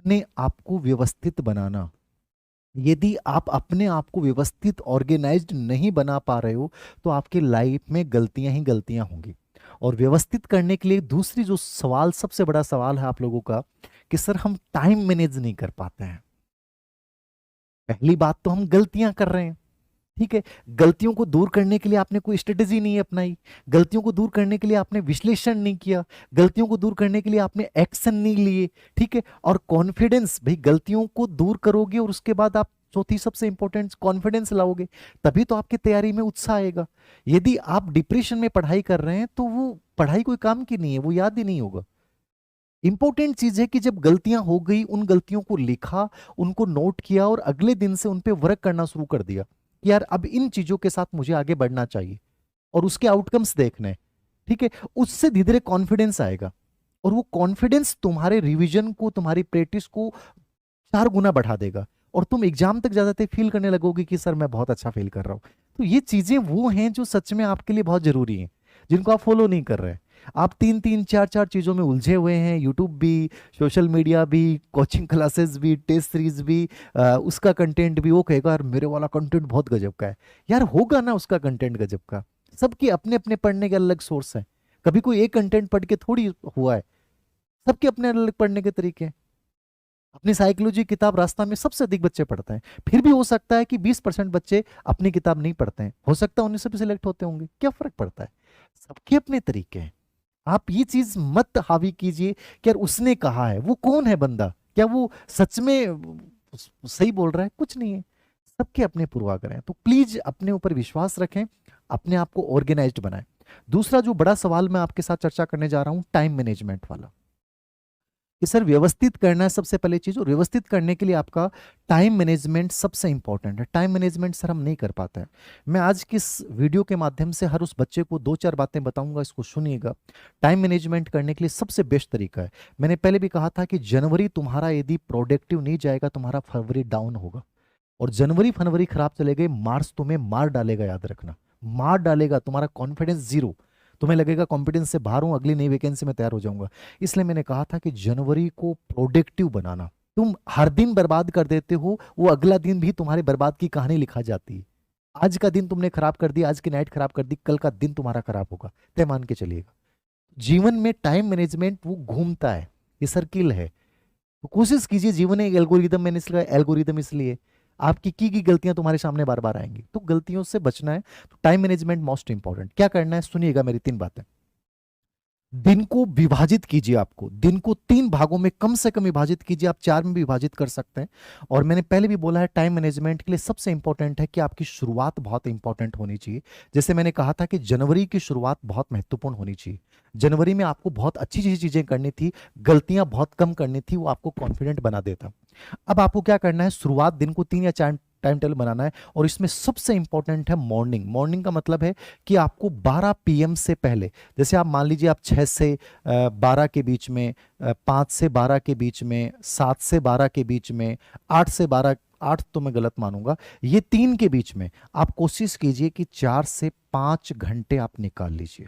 अपने आप को व्यवस्थित बनाना। यदि आप अपने आप को व्यवस्थित ऑर्गेनाइज्ड नहीं बना पा रहे हो तो आपके लाइफ में गलतियां ही गलतियां होंगी। और व्यवस्थित करने के लिए दूसरी जो सवाल, सबसे बड़ा सवाल है आप लोगों का, कि सर हम टाइम मैनेज नहीं कर पाते हैं। पहली बात तो हम गलतियां कर रहे हैं, ठीक है। गलतियों को दूर करने के लिए आपने कोई स्ट्रेटेजी नहीं अपनाई, गलतियों को दूर करने के लिए आपने विश्लेषण नहीं किया, गलतियों को दूर करने के लिए आपने एक्शन नहीं लिए, ठीक है। और कॉन्फिडेंस, भाई गलतियों को दूर करोगे और उसके बाद आप चौथी सबसे इंपॉर्टेंट कॉन्फिडेंस लाओगे, तभी तो आपकी तैयारी में उत्साह आएगा। यदि आप डिप्रेशन में पढ़ाई कर रहे हैं तो वो पढ़ाई कोई काम की नहीं है, वो याद ही नहीं होगा। इंपॉर्टेंट चीज है कि जब गलतियां हो गई, उन गलतियों को लिखा, उनको नोट किया और अगले दिन से उन पे वर्क करना शुरू कर दिया कि यार अब इन चीजों के साथ मुझे आगे बढ़ना चाहिए और उसके आउटकम्स देखने हैं, ठीक है। उससे धीरे धीरे कॉन्फिडेंस आएगा और वो कॉन्फिडेंस तुम्हारे रिवीजन को, तुम्हारी प्रैक्टिस को 4 गुना बढ़ा देगा और तुम एग्जाम तक जाते फील करने लगोगे कि सर मैं बहुत अच्छा फील कर रहा हूं। तो ये चीजें वो हैं जो सच में आपके लिए बहुत जरूरी हैं, जिनको आप फॉलो नहीं कर रहे हैं। आप 3-3 4-4 चीजों में उलझे हुए हैं, यूट्यूब भी, सोशल मीडिया भी, कोचिंग क्लासेस भी, टेस्ट सीरीज भी, उसका कंटेंट भी। वो कहेगा यार मेरे वाला कंटेंट बहुत गजब का है। यार होगा ना उसका कंटेंट गजब का, सबके अपने अपने पढ़ने के अलग सोर्स हैं। कभी कोई एक कंटेंट पढ़ के थोड़ी हुआ है, सबके अपने अलग पढ़ने के तरीके हैं। अपनी साइकोलॉजी किताब रास्ता में सबसे अधिक बच्चे पढ़ते हैं, फिर भी हो सकता है कि 20% बच्चे अपनी किताब नहीं पढ़ते हैं, हो सकता है उन्हीं से भी सिलेक्ट होते होंगे, क्या फर्क पड़ता है। सबके अपने तरीके हैं। आप ये चीज मत हावी कीजिए कि यार उसने कहा है, वो कौन है बंदा, क्या वो सच में सही बोल रहा है, कुछ नहीं है। सबके अपने पूर्वाग्रह हैं, तो प्लीज अपने ऊपर विश्वास रखें, अपने आप को ऑर्गेनाइज्ड बनाएं। दूसरा जो बड़ा सवाल मैं आपके साथ चर्चा करने जा रहा हूं, टाइम मैनेजमेंट वाला, कि सर व्यवस्थित करना है सबसे पहले चीज, और व्यवस्थित करने के लिए आपका टाइम मैनेजमेंट सबसे इंपॉर्टेंट है। टाइम मैनेजमेंट सर हम नहीं कर पाते हैं। मैं आज की इस वीडियो के माध्यम से हर उस बच्चे को 2-4 बातें बताऊंगा, इसको सुनिएगा। टाइम मैनेजमेंट करने के लिए सबसे बेस्ट तरीका है, मैंने पहले भी कहा था कि जनवरी तुम्हारा यदि प्रोडक्टिव नहीं जाएगा, तुम्हारा फरवरी डाउन होगा। और जनवरी फरवरी खराब चले गए, मार्च तुम्हें मार डालेगा, याद रखना, मार डालेगा। तुम्हारा कॉन्फिडेंस जीरो, तुम्हें लगेगा कॉन्फिडेंस से बाहर हूं, अगली नई वैकेंसी में तैयार हो जाऊंगा। इसलिए मैंने कहा था कि जनवरी को प्रोडक्टिव बनाना। तुम हर दिन बर्बाद कर देते हो, वो अगला दिन भी तुम्हारे बर्बाद की कहानी लिखा जाती है। आज का दिन तुमने खराब कर दिया, आज की नाइट खराब कर दी, कल का दिन तुम्हारा खराब होगा, तय मान के चलिएगा। जीवन में टाइम मैनेजमेंट वो घूमता है, ये सर्किल है। तो कोशिश कीजिए, जीवन एक एल्गोरिदम, मैंने इसलिए एल्गोरिदम इसलिए, आपकी की गलतियां तुम्हारे सामने बार बार आएंगी, तो गलतियों से बचना है। तो टाइम मैनेजमेंट मोस्ट इंपॉर्टेंट। क्या करना है, सुनिएगा मेरी 3 बातें। दिन को विभाजित कीजिए, आपको दिन को 3 भागों में कम से कम विभाजित कीजिए, आप 4 में भी विभाजित कर सकते हैं। और मैंने पहले भी बोला है, टाइम मैनेजमेंट के लिए सबसे इंपॉर्टेंट है कि आपकी शुरुआत बहुत इंपॉर्टेंट होनी चाहिए। जैसे मैंने कहा था कि जनवरी की शुरुआत बहुत महत्वपूर्ण होनी चाहिए। जनवरी में आपको बहुत अच्छी अच्छी चीजें करनी थी, गलतियां बहुत कम करनी थी, वो आपको कॉन्फिडेंट बना देता। अब आपको क्या करना है, शुरुआत दिन को 3 या 4 टाइम टेबल बनाना है, और इसमें सबसे इंपॉर्टेंट है मॉर्निंग। मॉर्निंग का मतलब है कि आपको 12 PM से पहले, जैसे आप मान लीजिए आप 6 से 12 के बीच में, 5 से 12 के बीच में, 7 से 12 के बीच में, 8 से 12, 8 तो मैं गलत मानूंगा, ये 3 के बीच में आप कोशिश कीजिए कि 4 से 5 घंटे आप निकाल लीजिए।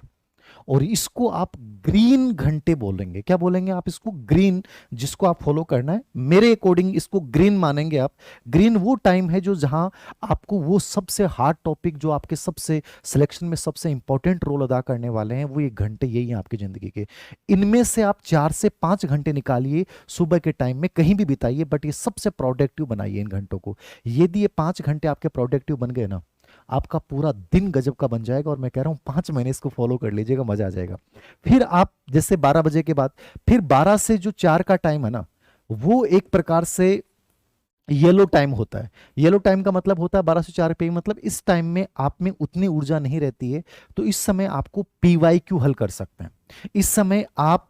और इसको आप ग्रीन घंटे बोलेंगे। क्या बोलेंगे आप इसको, ग्रीन, जिसको आप फॉलो करना है मेरे अकॉर्डिंग, इसको ग्रीन मानेंगे आप। ग्रीन वो टाइम है जो जहां आपको वो सबसे हार्ड टॉपिक, जो आपके सबसे सिलेक्शन में सबसे इंपॉर्टेंट रोल अदा करने वाले हैं, वो ये घंटे यही हैं आपकी जिंदगी के। इनमें से आप 4 से 5 घंटे निकालिए, सुबह के टाइम में कहीं भी बिताइए, बट ये सबसे प्रोडक्टिव बनाइए इन घंटों को। यदि ये 5 घंटे आपके प्रोडक्टिव बन गए ना, आपका पूरा दिन गजब का बन जाएगा। और मैं कह रहा हूं 5 महीने इसको फॉलो कर लीजिएगा, मजा आ जाएगा। फिर आप जैसे 12 बजे के बाद, फिर 12 से जो 4 का टाइम है ना, वो एक प्रकार से येलो टाइम होता है। येलो टाइम का मतलब होता है 12 से 4 पे, मतलब इस टाइम में आप में उतनी ऊर्जा नहीं रहती है, तो इस समय आपको PYQ हल कर सकते हैं। इस समय आप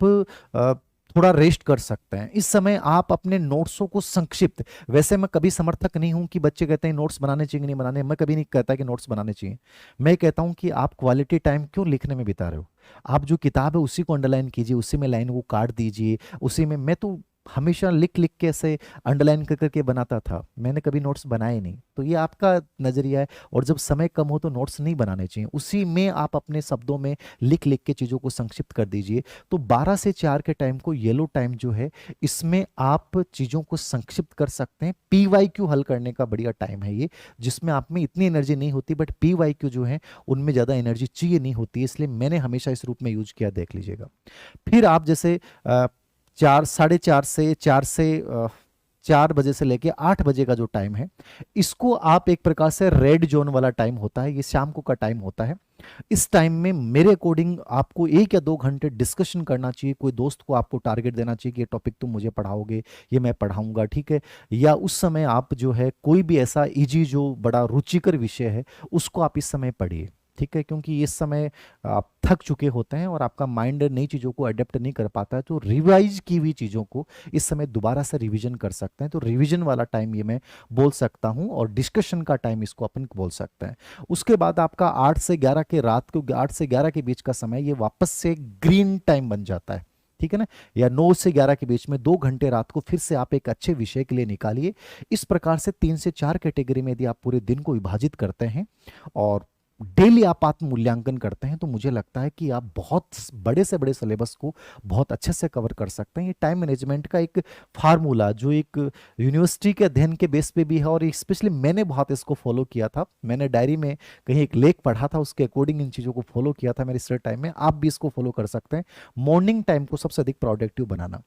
थोड़ा रेस्ट कर सकते हैं। इस समय आप अपने नोट्सों को संक्षिप्त, वैसे मैं कभी समर्थक नहीं हूं कि बच्चे कहते हैं नोट्स बनाने चाहिए नहीं बनाने, मैं कभी नहीं कहता कि नोट्स बनाने चाहिए। मैं कहता हूं कि आप क्वालिटी टाइम क्यों लिखने में बिता रहे हो, आप जो किताब है उसी को अंडरलाइन कीजिए, उसी में लाइन को काट दीजिए, उसी में। मैं तो हमेशा लिख लिख के ऐसे अंडरलाइन कर करके बनाता था, मैंने कभी नोट्स बनाए नहीं। तो ये आपका नज़रिया है। और जब समय कम हो तो नोट्स नहीं बनाने चाहिए, उसी में आप अपने शब्दों में लिख लिख के चीज़ों को संक्षिप्त कर दीजिए। तो 12 से 4 के टाइम को येलो टाइम जो है, इसमें आप चीज़ों को संक्षिप्त कर सकते हैं। PYQ हल करने का बढ़िया टाइम है ये, जिसमें आप में इतनी एनर्जी नहीं होती, बट PYQ जो है उनमें ज़्यादा एनर्जी चाहिए नहीं होती है, इसलिए मैंने हमेशा इस रूप में यूज किया, देख लीजिएगा। फिर आप जैसे 4, 4:30 से 4 बजे से लेके 8 बजे का जो टाइम है, इसको आप एक प्रकार से रेड जोन वाला टाइम होता है, ये शाम को का टाइम होता है। इस टाइम में मेरे अकॉर्डिंग आपको 1 या 2 घंटे डिस्कशन करना चाहिए। कोई दोस्त को आपको टारगेट देना चाहिए कि ये टॉपिक तुम मुझे पढ़ाओगे, ये मैं पढ़ाऊंगा, ठीक है। या उस समय आप जो है कोई भी ऐसा इजी जो बड़ा रुचिकर विषय है उसको आप इस समय पढ़िए, ठीक है। क्योंकि इस समय आप थक चुके होते हैं और आपका माइंड नई चीज़ों को अडेप्ट नहीं कर पाता है, तो रिवाइज की हुई चीज़ों को इस समय दोबारा से रिवीजन कर सकते हैं। तो रिवीजन वाला टाइम ये मैं बोल सकता हूँ, और डिस्कशन का टाइम इसको अपन बोल सकते हैं। उसके बाद आपका 8 से 11 के रात को 8 से 11 के बीच का समय ये वापस से ग्रीन टाइम बन जाता है, ठीक है ना। या 9 से 11 के बीच में 2 घंटे रात को फिर से आप एक अच्छे विषय के लिए निकालिए। इस प्रकार से 3 से 4 कैटेगरी में यदि आप पूरे दिन को विभाजित करते हैं और डेली आप आत्म मूल्यांकन करते हैं, तो मुझे लगता है कि आप बहुत बड़े से बड़े सिलेबस को बहुत अच्छे से कवर कर सकते हैं। ये टाइम मैनेजमेंट का एक फार्मूला जो एक यूनिवर्सिटी के अध्ययन के बेस पे भी है, और स्पेशली मैंने बहुत इसको फॉलो किया था। मैंने डायरी में कहीं एक लेख पढ़ा था, उसके अकॉर्डिंग इन चीज़ों को फॉलो किया था मेरे रिसर्च टाइम में। आप भी इसको फॉलो कर सकते हैं। मॉर्निंग टाइम को सबसे अधिक प्रोडक्टिव बनाना,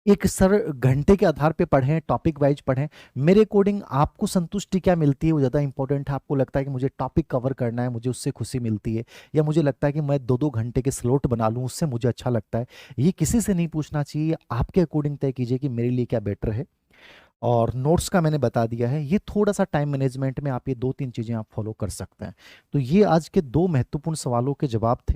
एक सर घंटे के आधार पे पढ़ें, टॉपिक वाइज पढ़ें। मेरे अकॉर्डिंग आपको संतुष्टि क्या मिलती है वो ज़्यादा इंपॉर्टेंट है। आपको लगता है कि मुझे टॉपिक कवर करना है, मुझे उससे खुशी मिलती है, या मुझे लगता है कि मैं 2-2 घंटे के स्लॉट बना लूँ, उससे मुझे अच्छा लगता है। ये किसी से नहीं पूछना चाहिए, आपके अकॉर्डिंग तय कीजिए कि मेरे लिए क्या बेटर है। और नोट्स का मैंने बता दिया है। ये थोड़ा सा टाइम मैनेजमेंट में आप ये 2-3 चीज़ें आप फॉलो कर सकते हैं। तो ये आज के 2 महत्वपूर्ण सवालों के जवाब थे।